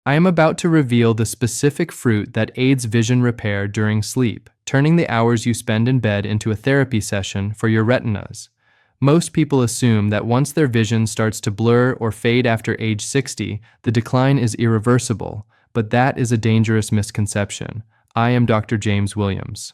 I am about to reveal the specific fruit that aids vision repair during sleep, turning the hours you spend in bed into a therapy session for your retinas. Most people assume that once their vision starts to blur or fade after age 60, the decline is irreversible, but that is a dangerous misconception. I am Dr. James Williams.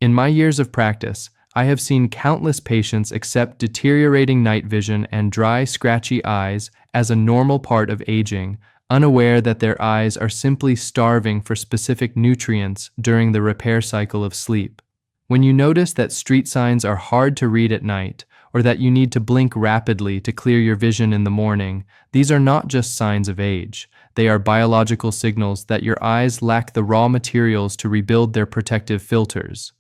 In my years of practice, I have seen countless patients accept deteriorating night vision and dry, scratchy eyes as a normal part of aging, unaware that their eyes are simply starving for specific nutrients during the repair cycle of sleep. When you notice that street signs are hard to read at night, or that you need to blink rapidly to clear your vision in the morning, these are not just signs of age. They are biological signals that your eyes lack the raw materials to rebuild their protective filters.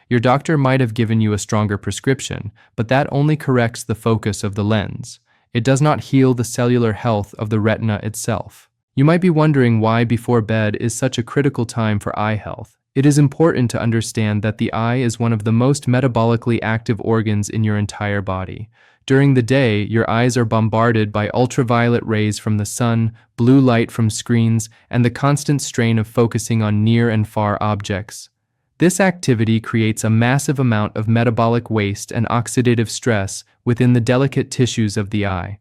Your doctor might have given you a stronger prescription, but that only corrects the focus of the lens. It does not heal the cellular health of the retina itself. You might be wondering why before bed is such a critical time for eye health. It is important to understand that the eye is one of the most metabolically active organs in your entire body. During the day, your eyes are bombarded by ultraviolet rays from the sun, blue light from screens, and the constant strain of focusing on near and far objects. This activity creates a massive amount of metabolic waste and oxidative stress within the delicate tissues of the eye.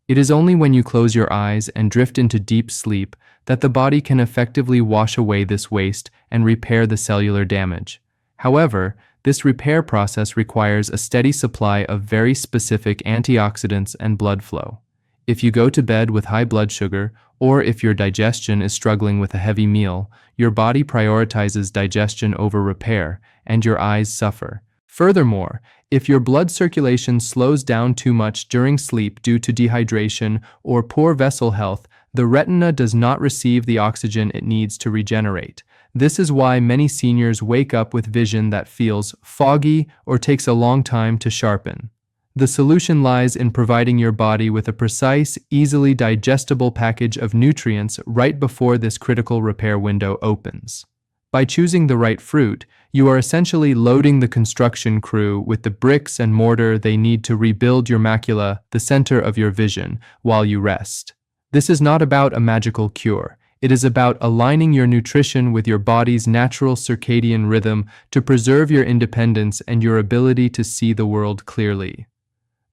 It is only when you close your eyes and drift into deep sleep that the body can effectively wash away this waste and repair the cellular damage. However, this repair process requires a steady supply of very specific antioxidants and blood flow. If you go to bed with high blood sugar, or if your digestion is struggling with a heavy meal, your body prioritizes digestion over repair, and your eyes suffer. Furthermore, if your blood circulation slows down too much during sleep due to dehydration or poor vessel health, the retina does not receive the oxygen it needs to regenerate. This is why many seniors wake up with vision that feels foggy or takes a long time to sharpen. The solution lies in providing your body with a precise, easily digestible package of nutrients right before this critical repair window opens. By choosing the right fruit, you are essentially loading the construction crew with the bricks and mortar they need to rebuild your macula, the center of your vision, while you rest. This is not about a magical cure. It is about aligning your nutrition with your body's natural circadian rhythm to preserve your independence and your ability to see the world clearly.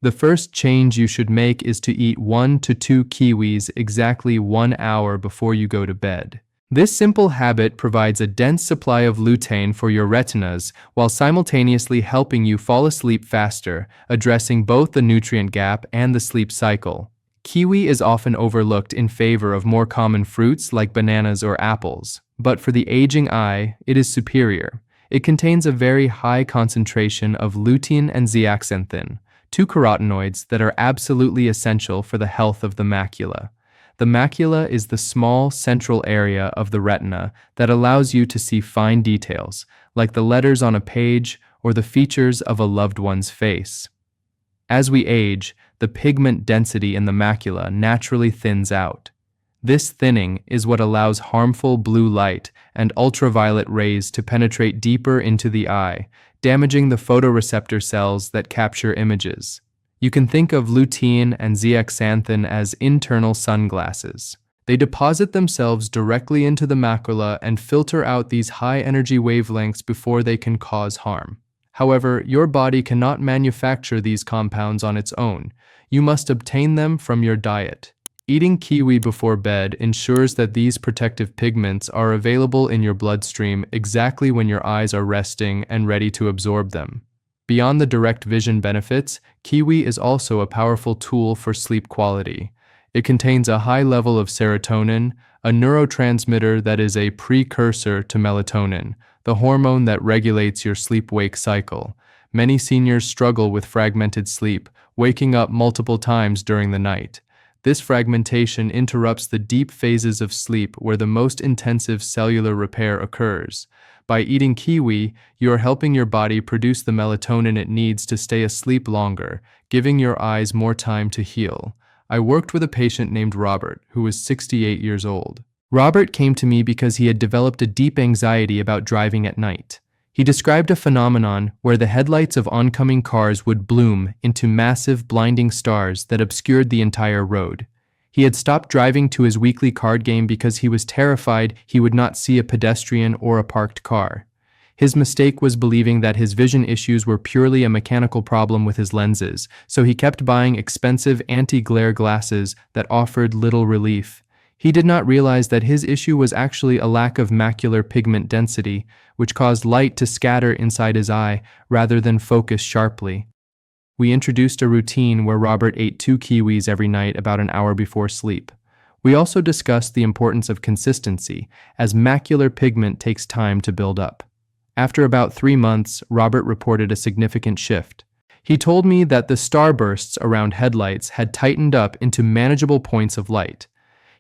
The first change you should make is to eat 1 to 2 kiwis exactly 1 hour before you go to bed. This simple habit provides a dense supply of lutein for your retinas while simultaneously helping you fall asleep faster, addressing both the nutrient gap and the sleep cycle. Kiwi is often overlooked in favor of more common fruits like bananas or apples, but for the aging eye, it is superior. It contains a very high concentration of lutein and zeaxanthin, two carotenoids that are absolutely essential for the health of the macula. The macula is the small central area of the retina that allows you to see fine details, like the letters on a page or the features of a loved one's face. As we age, the pigment density in the macula naturally thins out. This thinning is what allows harmful blue light and ultraviolet rays to penetrate deeper into the eye, damaging the photoreceptor cells that capture images. You can think of lutein and zeaxanthin as internal sunglasses. They deposit themselves directly into the macula and filter out these high-energy wavelengths before they can cause harm. However, your body cannot manufacture these compounds on its own. You must obtain them from your diet. Eating kiwi before bed ensures that these protective pigments are available in your bloodstream exactly when your eyes are resting and ready to absorb them. Beyond the direct vision benefits, kiwi is also a powerful tool for sleep quality. It contains a high level of serotonin, a neurotransmitter that is a precursor to melatonin, the hormone that regulates your sleep-wake cycle. Many seniors struggle with fragmented sleep, waking up multiple times during the night. This fragmentation interrupts the deep phases of sleep where the most intensive cellular repair occurs. By eating kiwi, you are helping your body produce the melatonin it needs to stay asleep longer, giving your eyes more time to heal. I worked with a patient named Robert, who was 68 years old. Robert came to me because he had developed a deep anxiety about driving at night. He described a phenomenon where the headlights of oncoming cars would bloom into massive blinding stars that obscured the entire road. He had stopped driving to his weekly card game because he was terrified he would not see a pedestrian or a parked car. His mistake was believing that his vision issues were purely a mechanical problem with his lenses, so he kept buying expensive anti-glare glasses that offered little relief. He did not realize that his issue was actually a lack of macular pigment density, which caused light to scatter inside his eye rather than focus sharply. We introduced a routine where Robert ate 2 kiwis every night about an hour before sleep. We also discussed the importance of consistency, as macular pigment takes time to build up. After about 3 months, Robert reported a significant shift. He told me that the starbursts around headlights had tightened up into manageable points of light.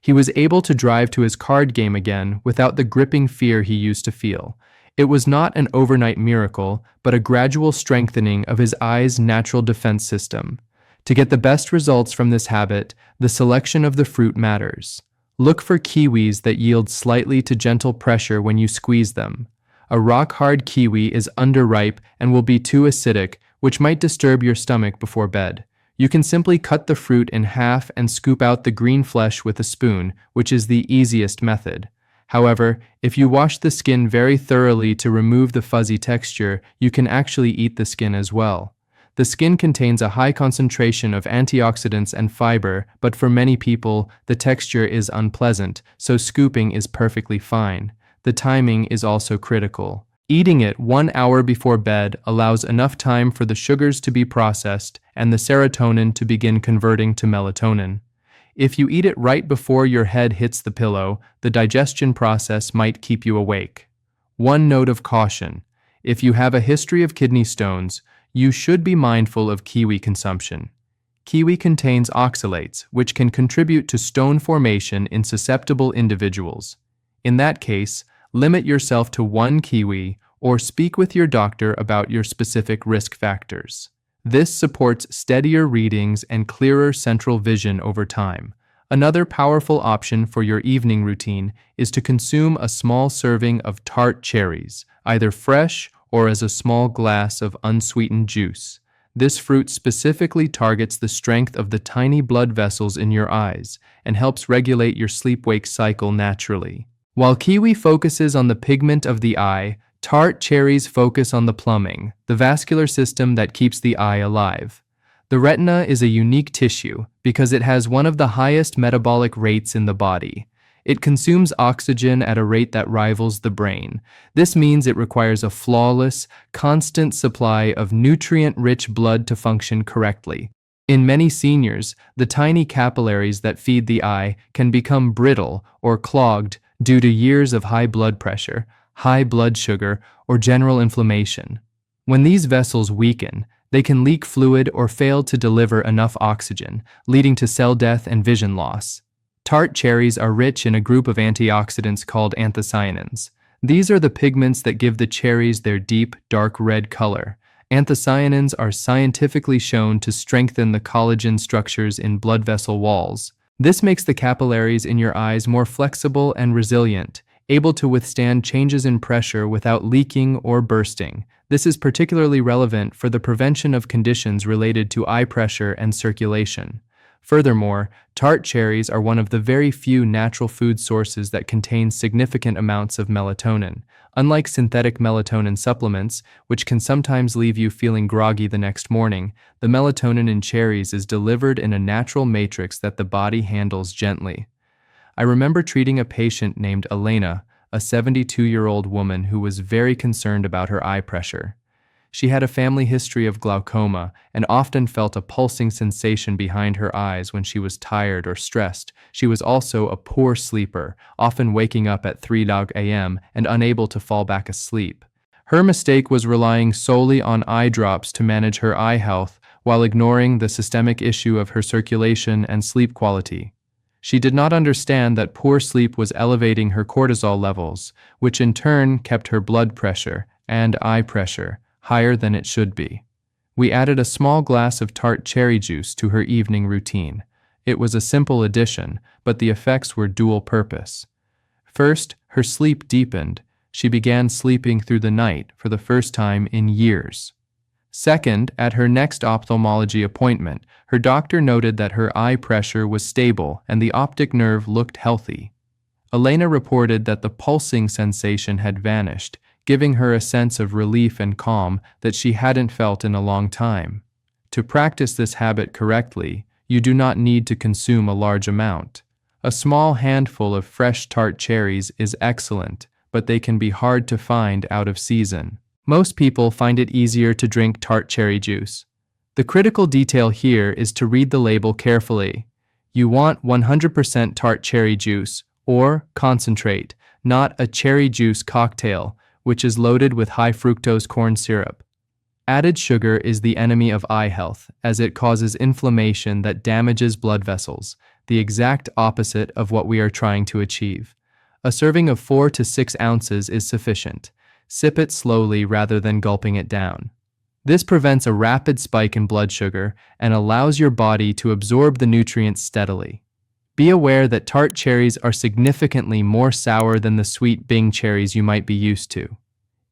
He was able to drive to his card game again without the gripping fear he used to feel. It was not an overnight miracle, but a gradual strengthening of his eye's natural defense system. To get the best results from this habit, the selection of the fruit matters. Look for kiwis that yield slightly to gentle pressure when you squeeze them. A rock-hard kiwi is underripe and will be too acidic, which might disturb your stomach before bed. You can simply cut the fruit in half and scoop out the green flesh with a spoon, which is the easiest method. However, if you wash the skin very thoroughly to remove the fuzzy texture, you can actually eat the skin as well. The skin contains a high concentration of antioxidants and fiber, but for many people, the texture is unpleasant, so scooping is perfectly fine. The timing is also critical. Eating it 1 hour before bed allows enough time for the sugars to be processed and the serotonin to begin converting to melatonin. If you eat it right before your head hits the pillow, the digestion process might keep you awake. One note of caution: if you have a history of kidney stones, you should be mindful of kiwi consumption. Kiwi contains oxalates, which can contribute to stone formation in susceptible individuals. In that case, limit yourself to 1 kiwi or speak with your doctor about your specific risk factors. This supports steadier readings and clearer central vision over time. Another powerful option for your evening routine is to consume a small serving of tart cherries, either fresh or as a small glass of unsweetened juice. This fruit specifically targets the strength of the tiny blood vessels in your eyes and helps regulate your sleep-wake cycle naturally. While kiwi focuses on the pigment of the eye, tart cherries focus on the plumbing, the vascular system that keeps the eye alive. The retina is a unique tissue because it has one of the highest metabolic rates in the body. It consumes oxygen at a rate that rivals the brain. This means it requires a flawless, constant supply of nutrient-rich blood to function correctly. In many seniors, the tiny capillaries that feed the eye can become brittle or clogged due to years of high blood pressure, high blood sugar, or general inflammation. When these vessels weaken, they can leak fluid or fail to deliver enough oxygen, leading to cell death and vision loss. Tart cherries are rich in a group of antioxidants called anthocyanins. These are the pigments that give the cherries their deep, dark red color. Anthocyanins are scientifically shown to strengthen the collagen structures in blood vessel walls. This makes the capillaries in your eyes more flexible and resilient, able to withstand changes in pressure without leaking or bursting. This is particularly relevant for the prevention of conditions related to eye pressure and circulation. Furthermore, tart cherries are one of the very few natural food sources that contain significant amounts of melatonin. Unlike synthetic melatonin supplements, which can sometimes leave you feeling groggy the next morning, the melatonin in cherries is delivered in a natural matrix that the body handles gently. I remember treating a patient named Elena, a 72-year-old woman who was very concerned about her eye pressure. She had a family history of glaucoma and often felt a pulsing sensation behind her eyes when she was tired or stressed. She was also a poor sleeper, often waking up at 3 a.m. and unable to fall back asleep. Her mistake was relying solely on eye drops to manage her eye health while ignoring the systemic issue of her circulation and sleep quality. She did not understand that poor sleep was elevating her cortisol levels, which in turn kept her blood pressure and eye pressure higher than it should be. We added a small glass of tart cherry juice to her evening routine. It was a simple addition, but the effects were dual purpose. First, her sleep deepened. She began sleeping through the night for the first time in years. Second, at her next ophthalmology appointment, her doctor noted that her eye pressure was stable and the optic nerve looked healthy. Elena reported that the pulsing sensation had vanished, giving her a sense of relief and calm that she hadn't felt in a long time. To practice this habit correctly, you do not need to consume a large amount. A small handful of fresh tart cherries is excellent, but they can be hard to find out of season. Most people find it easier to drink tart cherry juice. The critical detail here is to read the label carefully. You want 100% tart cherry juice, or concentrate, not a cherry juice cocktail, which is loaded with high fructose corn syrup. Added sugar is the enemy of eye health, as it causes inflammation that damages blood vessels, the exact opposite of what we are trying to achieve. A serving of 4 to 6 ounces is sufficient. Sip it slowly rather than gulping it down. This prevents a rapid spike in blood sugar and allows your body to absorb the nutrients steadily. Be aware that tart cherries are significantly more sour than the sweet Bing cherries you might be used to.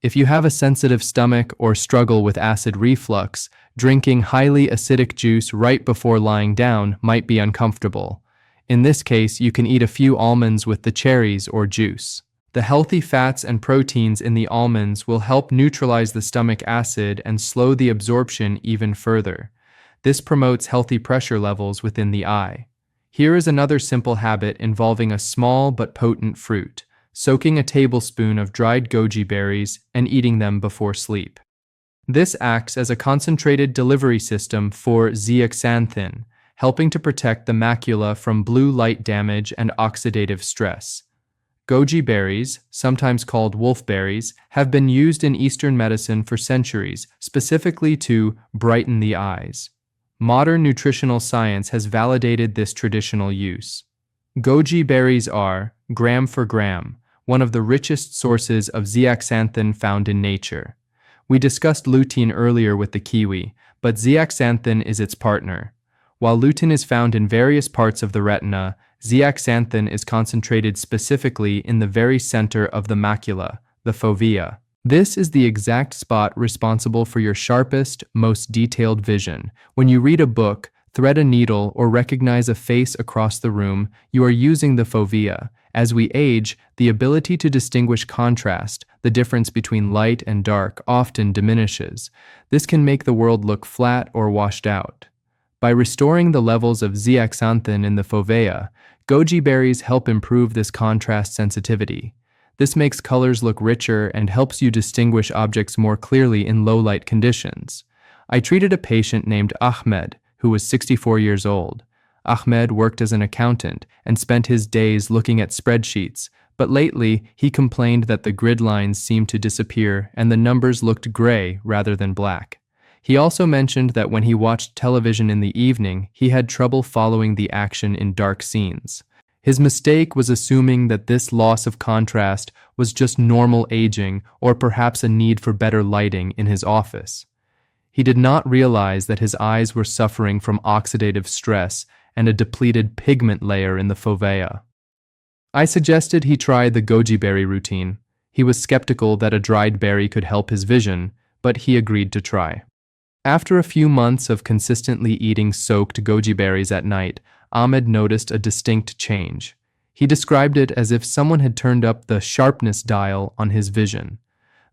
If you have a sensitive stomach or struggle with acid reflux, drinking highly acidic juice right before lying down might be uncomfortable. In this case, you can eat a few almonds with the cherries or juice. The healthy fats and proteins in the almonds will help neutralize the stomach acid and slow the absorption even further. This promotes healthy pressure levels within the eye. Here is another simple habit involving a small but potent fruit: soaking a tablespoon of dried goji berries and eating them before sleep. This acts as a concentrated delivery system for zeaxanthin, helping to protect the macula from blue light damage and oxidative stress. Goji berries, sometimes called wolfberries, have been used in Eastern medicine for centuries, specifically to brighten the eyes. Modern nutritional science has validated this traditional use. Goji berries are, gram for gram, one of the richest sources of zeaxanthin found in nature. We discussed lutein earlier with the kiwi, but zeaxanthin is its partner. While lutein is found in various parts of the retina, zeaxanthin is concentrated specifically in the very center of the macula, the fovea. This is the exact spot responsible for your sharpest, most detailed vision. When you read a book, thread a needle, or recognize a face across the room, you are using the fovea. As we age, the ability to distinguish contrast, the difference between light and dark, often diminishes. This can make the world look flat or washed out. By restoring the levels of zeaxanthin in the fovea, goji berries help improve this contrast sensitivity. This makes colors look richer and helps you distinguish objects more clearly in low-light conditions. I treated a patient named Ahmed, who was 64 years old. Ahmed worked as an accountant and spent his days looking at spreadsheets, but lately he complained that the grid lines seemed to disappear and the numbers looked gray rather than black. He also mentioned that when he watched television in the evening, he had trouble following the action in dark scenes. His mistake was assuming that this loss of contrast was just normal aging or perhaps a need for better lighting in his office. He did not realize that his eyes were suffering from oxidative stress and a depleted pigment layer in the fovea. I suggested he try the goji berry routine. He was skeptical that a dried berry could help his vision, but he agreed to try. After a few months of consistently eating soaked goji berries at night, Ahmed noticed a distinct change. He described it as if someone had turned up the sharpness dial on his vision.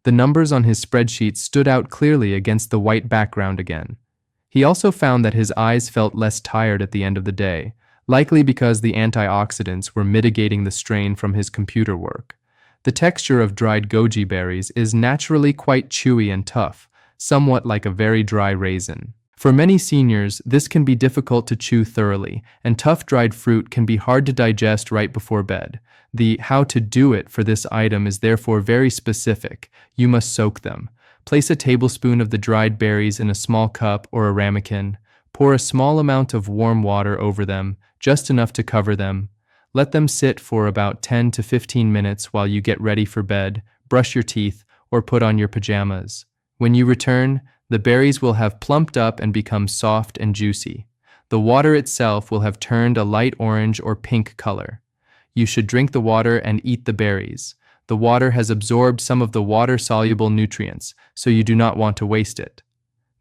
The numbers on his spreadsheet stood out clearly against the white background again. He also found that his eyes felt less tired at the end of the day, likely because the antioxidants were mitigating the strain from his computer work. The texture of dried goji berries is naturally quite chewy and tough, somewhat like a very dry raisin. For many seniors, this can be difficult to chew thoroughly, and tough dried fruit can be hard to digest right before bed. The how to do it for this item is therefore very specific. You must soak them. Place a tablespoon of the dried berries in a small cup or a ramekin. Pour a small amount of warm water over them, just enough to cover them. Let them sit for about 10 to 15 minutes while you get ready for bed, brush your teeth, or put on your pajamas. When you return, the berries will have plumped up and become soft and juicy. The water itself will have turned a light orange or pink color. You should drink the water and eat the berries. The water has absorbed some of the water-soluble nutrients, so you do not want to waste it.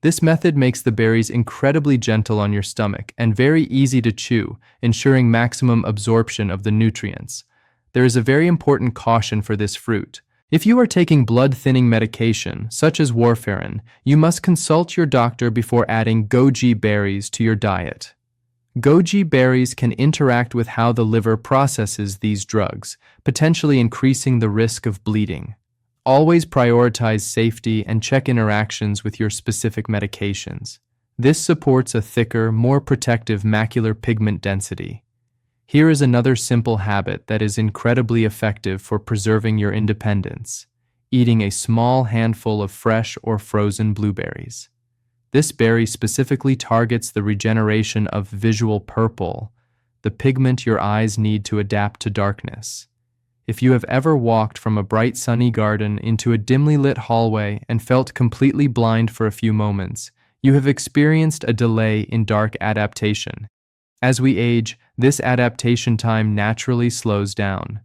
This method makes the berries incredibly gentle on your stomach and very easy to chew, ensuring maximum absorption of the nutrients. There is a very important caution for this fruit. If you are taking blood-thinning medication, such as warfarin, you must consult your doctor before adding goji berries to your diet. Goji berries can interact with how the liver processes these drugs, potentially increasing the risk of bleeding. Always prioritize safety and check interactions with your specific medications. This supports a thicker, more protective macular pigment density. Here is another simple habit that is incredibly effective for preserving your independence: eating a small handful of fresh or frozen blueberries. This berry specifically targets the regeneration of visual purple, the pigment your eyes need to adapt to darkness. If you have ever walked from a bright sunny garden into a dimly lit hallway and felt completely blind for a few moments, you have experienced a delay in dark adaptation. As we age, this adaptation time naturally slows down.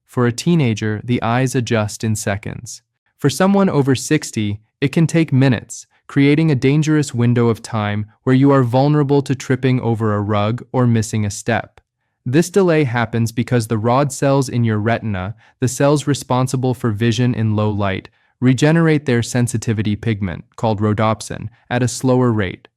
For a teenager, the eyes adjust in seconds. For someone over 60, it can take minutes, creating a dangerous window of time where you are vulnerable to tripping over a rug or missing a step. This delay happens because the rod cells in your retina, the cells responsible for vision in low light, regenerate their sensitivity pigment, called rhodopsin, at a slower rate.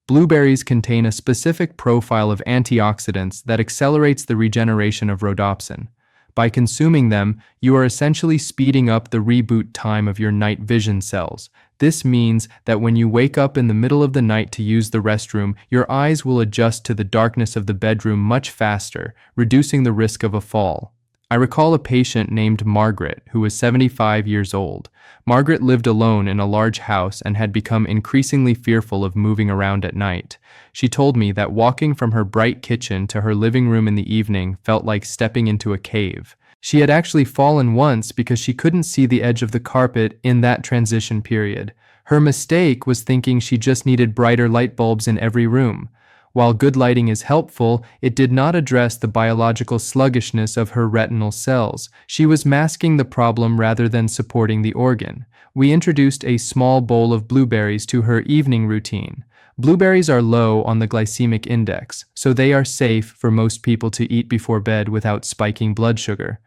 Blueberries contain a specific profile of antioxidants that accelerates the regeneration of rhodopsin. By consuming them, you are essentially speeding up the reboot time of your night vision cells. This means that when you wake up in the middle of the night to use the restroom, your eyes will adjust to the darkness of the bedroom much faster, reducing the risk of a fall. I recall a patient named Margaret who was 75 years old. Margaret lived alone in a large house and had become increasingly fearful of moving around at night. She told me that walking from her bright kitchen to her living room in the evening felt like stepping into a cave. She had actually fallen once because she couldn't see the edge of the carpet in that transition period. Her mistake was thinking she just needed brighter light bulbs in every room. While good lighting is helpful, it did not address the biological sluggishness of her retinal cells. She was masking the problem rather than supporting the organ. We introduced a small bowl of blueberries to her evening routine. Blueberries are low on the glycemic index, so they are safe for most people to eat before bed without spiking blood sugar.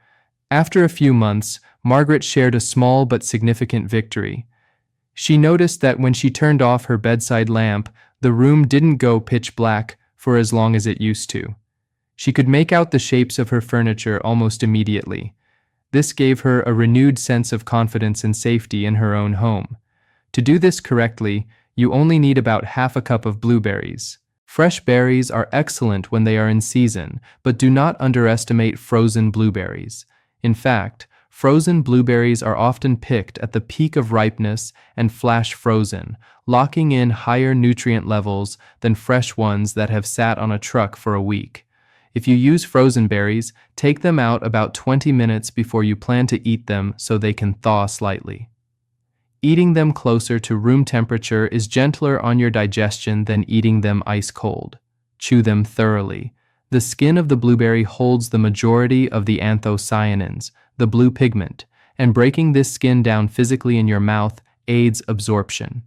After a few months, Margaret shared a small but significant victory. She noticed that when she turned off her bedside lamp, the room didn't go pitch black for as long as it used to. She could make out the shapes of her furniture almost immediately. This gave her a renewed sense of confidence and safety in her own home. To do this correctly, you only need about half a cup of blueberries. Fresh berries are excellent when they are in season, but do not underestimate frozen blueberries. In fact, frozen blueberries are often picked at the peak of ripeness and flash frozen, locking in higher nutrient levels than fresh ones that have sat on a truck for a week. If you use frozen berries, take them out about 20 minutes before you plan to eat them so they can thaw slightly. Eating them closer to room temperature is gentler on your digestion than eating them ice cold. Chew them thoroughly. The skin of the blueberry holds the majority of the anthocyanins, the blue pigment, and breaking this skin down physically in your mouth aids absorption.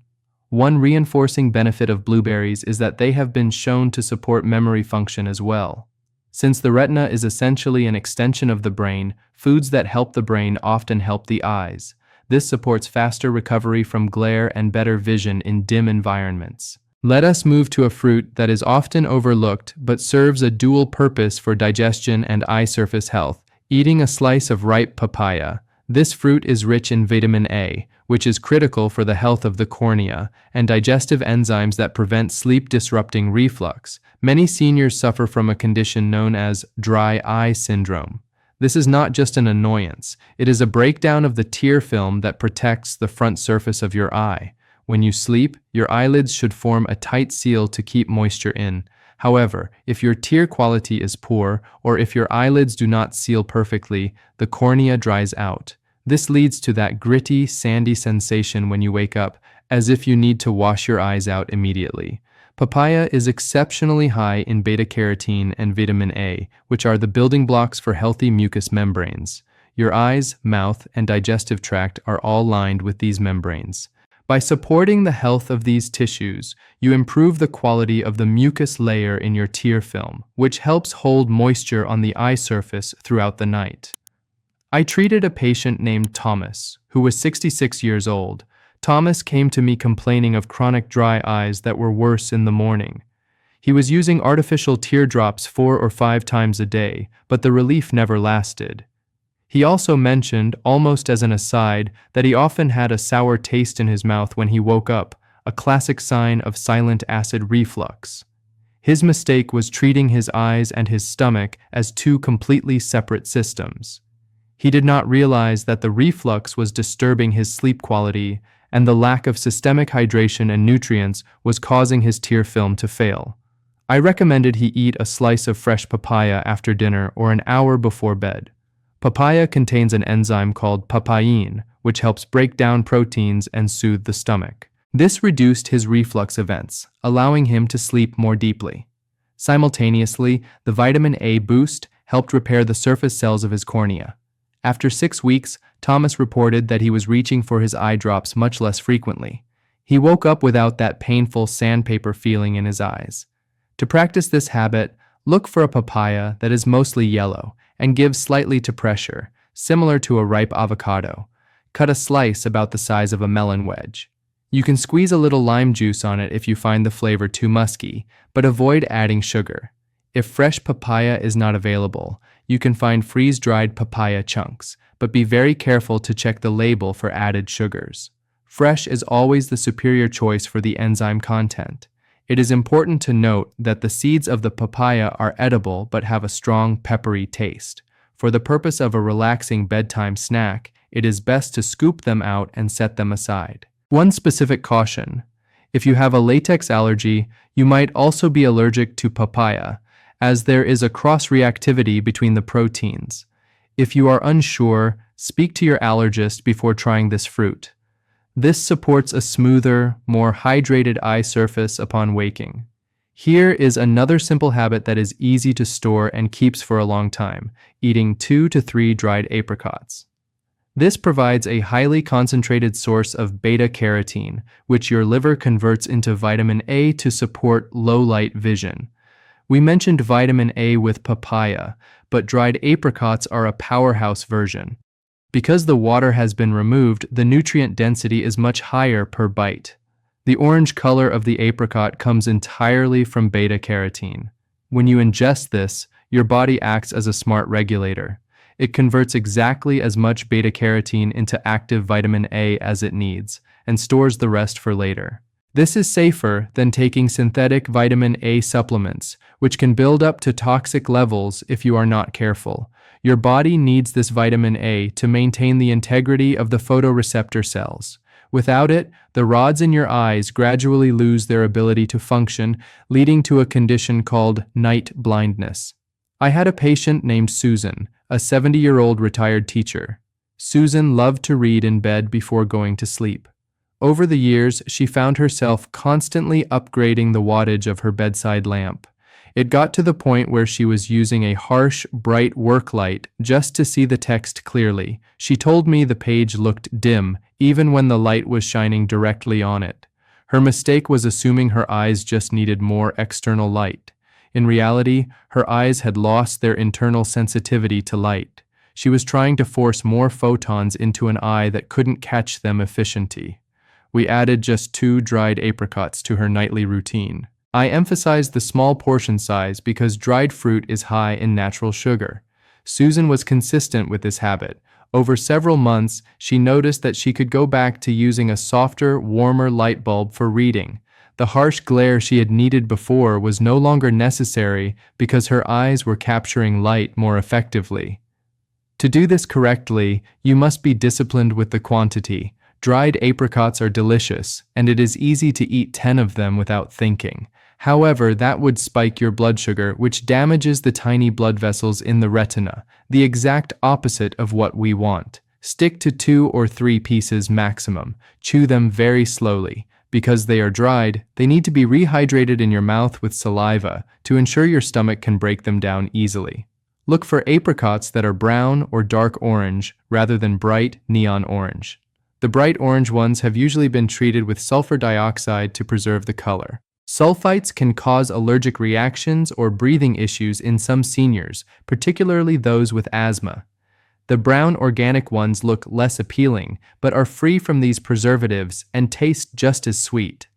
One reinforcing benefit of blueberries is that they have been shown to support memory function as well. Since the retina is essentially an extension of the brain, foods that help the brain often help the eyes. This supports faster recovery from glare and better vision in dim environments. Let us move to a fruit that is often overlooked but serves a dual purpose for digestion and eye surface health: eating a slice of ripe papaya. This fruit is rich in vitamin A, which is critical for the health of the cornea, and digestive enzymes that prevent sleep-disrupting reflux. Many seniors suffer from a condition known as dry eye syndrome. This is not just an annoyance, it is a breakdown of the tear film that protects the front surface of your eye. When you sleep, your eyelids should form a tight seal to keep moisture in. However, if your tear quality is poor, or if your eyelids do not seal perfectly, the cornea dries out. This leads to that gritty, sandy sensation when you wake up, as if you need to wash your eyes out immediately. Papaya is exceptionally high in beta-carotene and vitamin A, which are the building blocks for healthy mucous membranes. Your eyes, mouth, and digestive tract are all lined with these membranes. By supporting the health of these tissues, you improve the quality of the mucus layer in your tear film, which helps hold moisture on the eye surface throughout the night. I treated a patient named Thomas, who was 66 years old. Thomas came to me complaining of chronic dry eyes that were worse in the morning. He was using artificial teardrops 4 or 5 times a day, but the relief never lasted. He also mentioned, almost as an aside, that he often had a sour taste in his mouth when he woke up, a classic sign of silent acid reflux. His mistake was treating his eyes and his stomach as two completely separate systems. He did not realize that the reflux was disturbing his sleep quality, and the lack of systemic hydration and nutrients was causing his tear film to fail. I recommended he eat a slice of fresh papaya after dinner or an hour before bed. Papaya contains an enzyme called papain, which helps break down proteins and soothe the stomach. This reduced his reflux events, allowing him to sleep more deeply. Simultaneously, the vitamin A boost helped repair the surface cells of his cornea. After 6 weeks, Thomas reported that he was reaching for his eye drops much less frequently. He woke up without that painful sandpaper feeling in his eyes. To practice this habit, look for a papaya that is mostly yellow and gives slightly to pressure, similar to a ripe avocado. Cut a slice about the size of a melon wedge. You can squeeze a little lime juice on it if you find the flavor too musky, but avoid adding sugar. If fresh papaya is not available, you can find freeze-dried papaya chunks, but be very careful to check the label for added sugars. Fresh is always the superior choice for the enzyme content. It is important to note that the seeds of the papaya are edible but have a strong peppery taste. For the purpose of a relaxing bedtime snack, it is best to scoop them out and set them aside. One specific caution: if you have a latex allergy, you might also be allergic to papaya, as there is a cross-reactivity between the proteins. If you are unsure, speak to your allergist before trying this fruit. This supports a smoother, more hydrated eye surface upon waking. Here is another simple habit that is easy to store and keeps for a long time: eating 2 to 3 dried apricots. This provides a highly concentrated source of beta-carotene, which your liver converts into vitamin A to support low-light vision. We mentioned vitamin A with papaya, but dried apricots are a powerhouse version. Because the water has been removed, the nutrient density is much higher per bite. The orange color of the apricot comes entirely from beta-carotene. When you ingest this, your body acts as a smart regulator. It converts exactly as much beta-carotene into active vitamin A as it needs, and stores the rest for later. This is safer than taking synthetic vitamin A supplements, which can build up to toxic levels if you are not careful. Your body needs this vitamin A to maintain the integrity of the photoreceptor cells. Without it, the rods in your eyes gradually lose their ability to function, leading to a condition called night blindness. I had a patient named Susan, a 70-year-old retired teacher. Susan loved to read in bed before going to sleep. Over the years, she found herself constantly upgrading the wattage of her bedside lamp. It got to the point where she was using a harsh, bright work light just to see the text clearly. She told me the page looked dim, even when the light was shining directly on it. Her mistake was assuming her eyes just needed more external light. In reality, her eyes had lost their internal sensitivity to light. She was trying to force more photons into an eye that couldn't catch them efficiently. We added just 2 dried apricots to her nightly routine. I emphasized the small portion size because dried fruit is high in natural sugar. Susan was consistent with this habit. Over several months, she noticed that she could go back to using a softer, warmer light bulb for reading. The harsh glare she had needed before was no longer necessary because her eyes were capturing light more effectively. To do this correctly, you must be disciplined with the quantity. Dried apricots are delicious, and it is easy to eat 10 of them without thinking. However, that would spike your blood sugar, which damages the tiny blood vessels in the retina, the exact opposite of what we want. Stick to 2 or 3 pieces maximum. Chew them very slowly. Because they are dried, they need to be rehydrated in your mouth with saliva to ensure your stomach can break them down easily. Look for apricots that are brown or dark orange rather than bright neon orange. The bright orange ones have usually been treated with sulfur dioxide to preserve the color. Sulfites can cause allergic reactions or breathing issues in some seniors, particularly those with asthma. The brown organic ones look less appealing, but are free from these preservatives and taste just as sweet.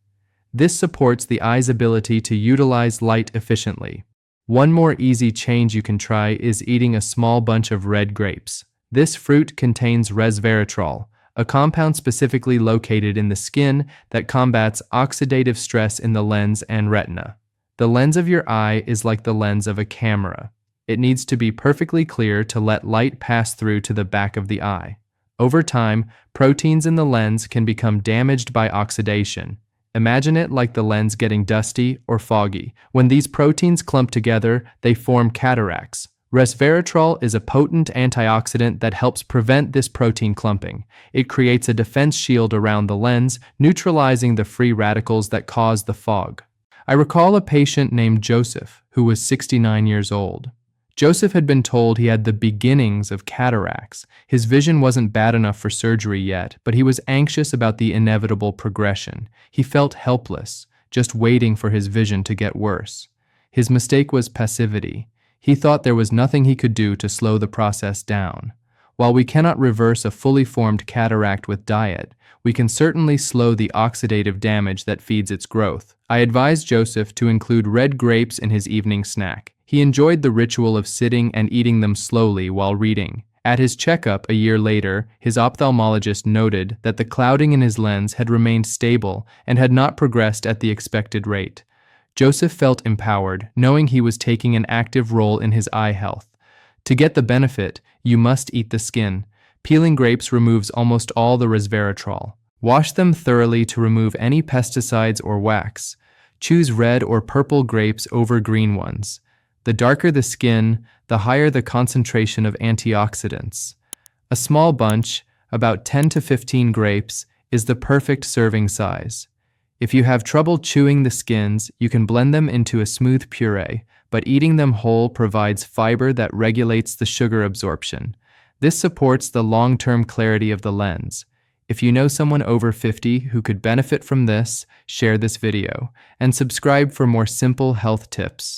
This supports the eye's ability to utilize light efficiently. One more easy change you can try is eating a small bunch of red grapes. This fruit contains resveratrol, a compound specifically located in the skin that combats oxidative stress in the lens and retina. The lens of your eye is like the lens of a camera. It needs to be perfectly clear to let light pass through to the back of the eye. Over time, proteins in the lens can become damaged by oxidation. Imagine it like the lens getting dusty or foggy. When these proteins clump together, they form cataracts. Resveratrol is a potent antioxidant that helps prevent this protein clumping. It creates a defense shield around the lens, neutralizing the free radicals that cause the fog. I recall a patient named Joseph, who was 69 years old. Joseph had been told he had the beginnings of cataracts. His vision wasn't bad enough for surgery yet, but he was anxious about the inevitable progression. He felt helpless, just waiting for his vision to get worse. His mistake was passivity. He thought there was nothing he could do to slow the process down. While we cannot reverse a fully formed cataract with diet, we can certainly slow the oxidative damage that feeds its growth. I advised Joseph to include red grapes in his evening snack. He enjoyed the ritual of sitting and eating them slowly while reading. At his checkup a year later, his ophthalmologist noted that the clouding in his lens had remained stable and had not progressed at the expected rate. Joseph felt empowered, knowing he was taking an active role in his eye health. To get the benefit, you must eat the skin. Peeling grapes removes almost all the resveratrol. Wash them thoroughly to remove any pesticides or wax. Choose red or purple grapes over green ones. The darker the skin, the higher the concentration of antioxidants. A small bunch, about 10 to 15 grapes, is the perfect serving size. If you have trouble chewing the skins, you can blend them into a smooth puree, but eating them whole provides fiber that regulates the sugar absorption. This supports the long-term clarity of the lens. If you know someone over 50 who could benefit from this, share this video, and subscribe for more simple health tips.